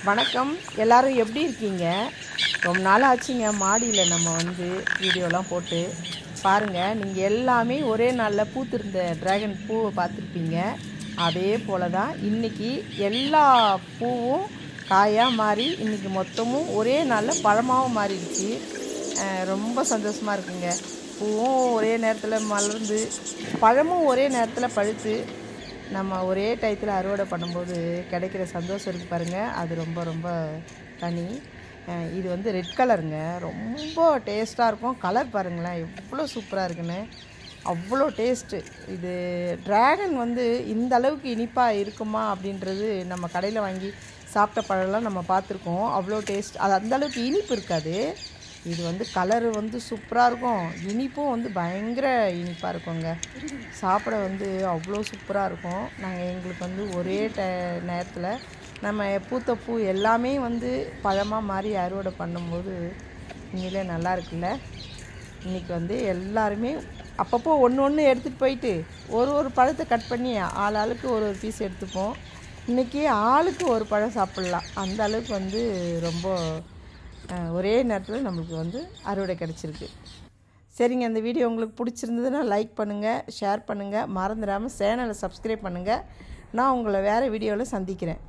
வணக்கம். எல்லோரும் எப்படி இருக்கீங்க? ரொம்ப நாள் ஆச்சுங்க மாடியில் நம்ம வீடியோலாம் போட்டு பாருங்கள். நீங்கள் எல்லாமே ஒரே நாளில் பூத்திருந்த ட்ராகன் பூவை பார்த்துருப்பீங்க. அதே போல் தான் இன்றைக்கி எல்லா பூவும் காயாக மாறி இன்றைக்கி மொத்தமும் ஒரே நாளில் பழமாகவும் மாறிடுச்சு. ரொம்ப சந்தோஷமாக இருக்குங்க. பூவும் ஒரே நேரத்தில் மலர்ந்து பழமும் ஒரே நேரத்தில் பழுத்து நம்ம ஒரே டயத்தில் அறுவடை பண்ணும்போது கிடைக்கிற சந்தோஷம் இருக்குது பாருங்கள். அது ரொம்ப ரொம்ப தனி. இது ரெட் கலருங்க. ரொம்ப டேஸ்ட்டாக இருக்கும். கலர் பாருங்களேன் எவ்வளோ சூப்பராக இருக்குன்னு. அவ்வளோ டேஸ்ட்டு. இது ட்ராகன் இந்த அளவுக்கு இனிப்பாக இருக்குமா அப்படின்றது நம்ம கடையில் வாங்கி சாப்பிட்ட பழம்லாம் நம்ம பார்த்துருக்கோம். அவ்வளோ டேஸ்ட். அது அந்தளவுக்கு இனிப்பு இருக்காது. இது கலரு சூப்பராக இருக்கும். இனிப்பும் பயங்கர இனிப்பாக இருக்குங்க. சாப்பிட அவ்வளோ சூப்பராக இருக்கும். நாங்கள் எங்களுக்கு ஒரே நேரத்தில் நம்ம பூத்த பூ எல்லாமே பழமாக மாறி அறுவடை பண்ணும்போது உண்மையிலே நல்லா இருக்குல்ல. இன்றைக்கி எல்லாருமே அப்பப்போ ஒன்று எடுத்துகிட்டு போயிட்டு ஒரு பழத்தை கட் பண்ணி ஆளுக்கு ஒரு பீஸ் எடுத்துப்போம். இன்றைக்கி ஆளுக்கு ஒரு பழம் சாப்பிட்லாம். அந்த அளவுக்கு ரொம்ப ஒரே நேரத்தில் நம்மளுக்கு அறுவடை கிடச்சிருக்கு. சரிங்க, இந்த வீடியோ உங்களுக்கு பிடிச்சிருந்ததுன்னா லைக் பண்ணுங்கள், ஷேர் பண்ணுங்கள், மறந்துடாமல் சேனலை சப்ஸ்கிரைப் பண்ணுங்கள். நான் உங்களை வேறு வீடியோவில் சந்திக்கிறேன்.